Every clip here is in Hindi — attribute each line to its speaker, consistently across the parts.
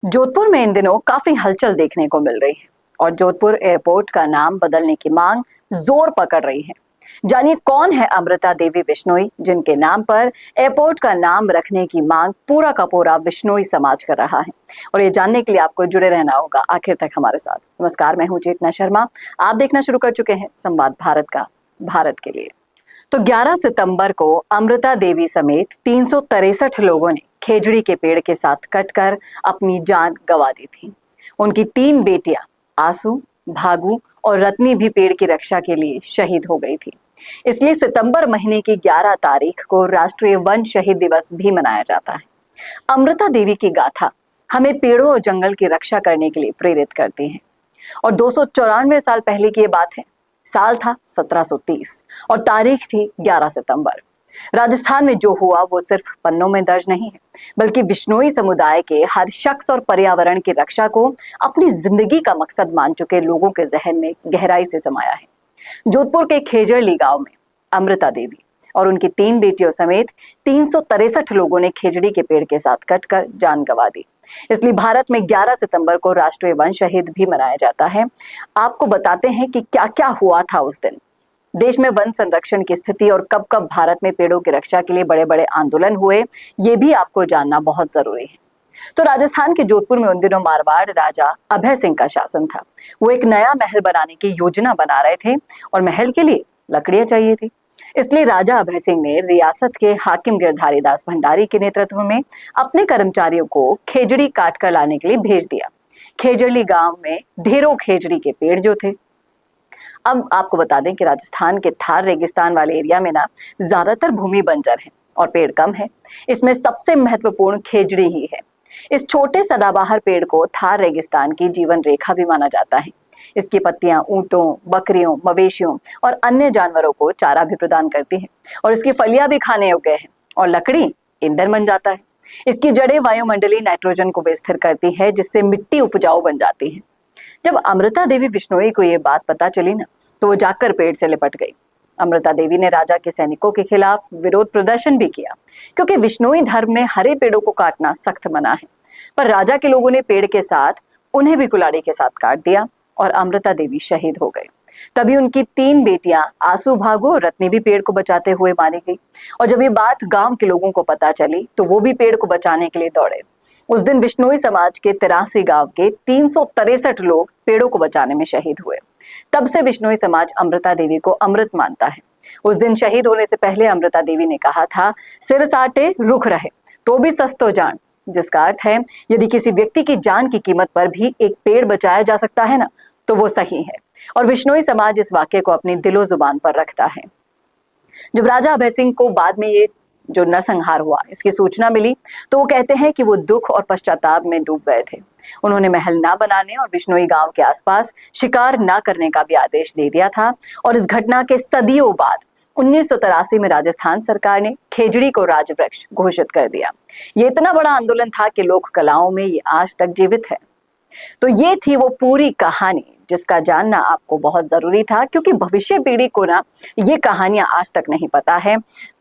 Speaker 1: जोधपुर में इन दिनों काफी हलचल देखने को मिल रही है और जोधपुर एयरपोर्ट का नाम बदलने की मांग जोर पकड़ रही है। जानिए कौन है अमृता देवी बिश्नोई, जिनके नाम पर एयरपोर्ट का नाम रखने की मांग पूरा का पूरा बिश्नोई समाज कर रहा है। और ये जानने के लिए आपको जुड़े रहना होगा आखिर तक हमारे साथ। नमस्कार, मैं हूं चेतना शर्मा। आप देखना शुरू कर चुके हैं संवाद भारत का, भारत के लिए। तो 11 सितंबर को अमृता देवी समेत 363 लोगों ने खेजड़ी के पेड़ के साथ कटकर अपनी जान गंवा दी थी। उनकी 3 बेटियां आसू, भागू और रत्नी भी पेड़ की रक्षा के लिए शहीद हो गई थी। इसलिए सितंबर महीने की 11 तारीख को राष्ट्रीय वन शहीद दिवस भी मनाया जाता है। अमृता देवी की गाथा हमें पेड़ों और जंगल की रक्षा करने के लिए प्रेरित करती है। और 294 साल पहले की ये बात है। साल था 1730 और तारीख थी 11 सितंबर। राजस्थान में जो हुआ वो सिर्फ पन्नों में दर्ज नहीं है, बल्कि बिश्नोई समुदाय के हर शख्स और पर्यावरण की रक्षा को अपनी जिंदगी का मकसद मान चुके लोगों के जहन में गहराई से समाया है। जोधपुर के खेजड़ली गांव में अमृता देवी और उनकी 3 बेटियों समेत 363 लोगों ने खेजड़ी के पेड़ के साथ कटकर जान गंवा दी। इसलिए भारत में 11 सितंबर को राष्ट्रीय वन शहीद भी मनाया जाता है। आपको बताते हैं कि क्या क्या हुआ था उस दिन। देश में वन संरक्षण की स्थिति और कब कब भारत में पेड़ों की रक्षा के लिए बड़े बड़े आंदोलन हुए, ये भी आपको जानना बहुत जरूरी है। तो राजस्थान के जोधपुर में उन दिनों मारवाड़ राजा अभय सिंह का शासन था। वो एक नया महल बनाने की योजना बना रहे थे और महल के लिए लकड़ियां चाहिए थी। इसलिए राजा अभय सिंह ने रियासत के हाकिम गिरधारी दास भंडारी के नेतृत्व में अपने कर्मचारियों को खेजड़ी काट कर लाने के लिए भेज दिया। खेजड़ी गांव में ढेरों खेजड़ी के पेड़ जो थे। अब आपको बता दें कि राजस्थान के थार रेगिस्तान वाले एरिया में ना ज्यादातर भूमि बंजर है और पेड़ कम है। इसमें सबसे महत्वपूर्ण खेजड़ी ही है। इस छोटे सदाबहार पेड़ को थार रेगिस्तान की जीवन रेखा भी माना जाता है। इसकी पत्तियां ऊंटों, बकरियों, मवेशियों और अन्य जानवरों को चारा भी प्रदान करती है और इसकी फलियां भी खाने योग्य है और लकड़ी ईंधन बन जाता है। इसकी जड़ें वायुमंडलीय नाइट्रोजन को भी स्थिर करती है, जिससे मिट्टी उपजाऊ बन जाती है। जब अमृता देवी बिश्नोई को ये बात पता चली ना, तो वो जाकर पेड़ से लिपट गई। अमृता देवी ने राजा के सैनिकों के खिलाफ विरोध प्रदर्शन भी किया, क्योंकि बिश्नोई धर्म में हरे पेड़ों को काटना सख्त मना है। पर राजा के लोगों ने पेड़ के साथ उन्हें भी कुल्हाड़ी के साथ काट दिया और अमृता देवी शहीद हो गई। तभी उनकी 3 बेटियां आसू, भागू और रत्नी भी पेड़ को बचाते हुए मारी गई। और जब ये बात गांव के लोगों को पता चली तो वो भी पेड़ को बचाने के लिए दौड़े। उस दिन बिश्नोई समाज के 83 गांव के 363 लोग पेड़ों को बचाने में शहीद हुए। तब से बिश्नोई समाज अमृता देवी को अमृत मानता है। उस दिन शहीद होने से पहले अमृता देवी ने कहा था, सिर साटे रुख रहे तो भी सस्तो जान, जिसका अर्थ है यदि किसी व्यक्ति की जान की कीमत पर भी एक पेड़ बचाया जा सकता है ना, तो वो सही है। और बिश्नोई समाज इस वाक्य को अपनी दिलो जुबान पर रखता है। जब राजा अभय सिंह को बाद में ये जो नरसंहार हुआ इसकी सूचना मिली, तो वो कहते हैं कि वो दुख और पश्चाताप में डूब गए थे। उन्होंने महल ना बनाने और बिश्नोई गांव के आसपास शिकार ना करने का भी आदेश दे दिया था। और इस घटना के सदियों बाद 1983 में राजस्थान सरकार ने खेजड़ी को राजवृक्ष घोषित कर दिया। ये इतना बड़ा आंदोलन था कि लोक कलाओं में ये आज तक जीवित है। तो ये थी वो पूरी कहानी जिसका जानना आपको बहुत जरूरी था, क्योंकि भविष्य पीढ़ी को ना ये कहानियां आज तक नहीं पता है।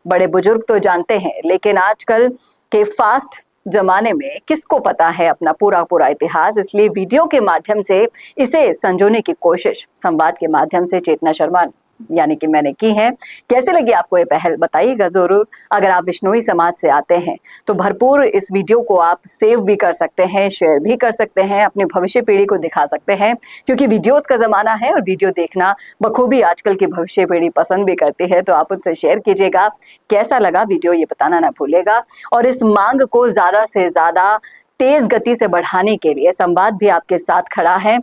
Speaker 1: बड़े बुजुर्ग तो जानते हैं, लेकिन आजकल के फास्ट जमाने में किसको पता है अपना पूरा पूरा इतिहास। इसलिए वीडियो के माध्यम से इसे संजोने की कोशिश संवाद के माध्यम से चेतना शर्मा यानी कि मैंने की है। कैसे लगी आपको ये पहल, बताइएगा जरूर। अगर आप बिश्नोई समाज से आते हैं तो भरपूर इस वीडियो को आप सेव भी कर सकते हैं, शेयर भी कर सकते हैं, अपनी भविष्य पीढ़ी को दिखा सकते हैं, क्योंकि वीडियोस का जमाना है और वीडियो देखना बखूबी आजकल की भविष्य पीढ़ी पसंद भी करती है। तो आप उनसे शेयर कीजिएगा। कैसा लगा वीडियो ये बताना ना भूलिएगा। और इस मांग को ज्यादा से ज्यादा तेज गति से बढ़ाने के लिए संवाद भी आपके साथ खड़ा है।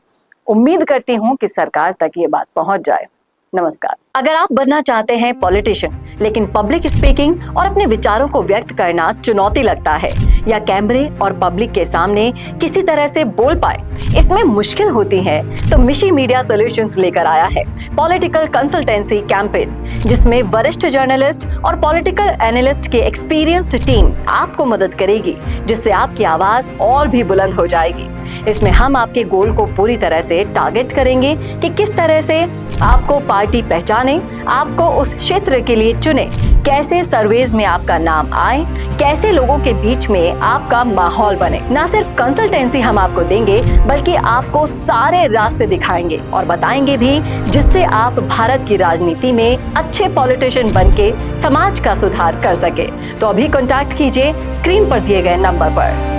Speaker 1: उम्मीद करती हूँ कि सरकार तक ये बात पहुंच जाए। नमस्कार। अगर आप बनना चाहते हैं पॉलिटिशियन, लेकिन पब्लिक स्पीकिंग और अपने विचारों को व्यक्त करना चुनौती लगता है, या कैमरे और पब्लिक के सामने किसी तरह से बोल पाए इसमें मुश्किल होती है, तो मिशी मीडिया सॉल्यूशंस लेकर आया है पॉलिटिकल कंसल्टेंसी कैंपेन, जिसमें वरिष्ठ जर्नलिस्ट और पॉलिटिकल एनालिस्ट की एक्सपीरियंस्ड टीम आपको मदद करेगी, जिससे आपकी आवाज और भी बुलंद हो जाएगी। इसमें हम आपके गोल को पूरी तरह से टारगेट करेंगे कि किस तरह से आपको पार्टी पहचाने, आपको उस क्षेत्र के लिए चुने, कैसे सर्वेज में आपका नाम आए, कैसे लोगों के बीच में आपका माहौल बने। ना सिर्फ कंसल्टेंसी हम आपको देंगे, बल्कि आपको सारे रास्ते दिखाएंगे और बताएंगे भी, जिससे आप भारत की राजनीति में अच्छे पॉलिटिशियन बनके समाज का सुधार कर सके। तो अभी कांटेक्ट कीजिए स्क्रीन पर दिए गए नंबर पर।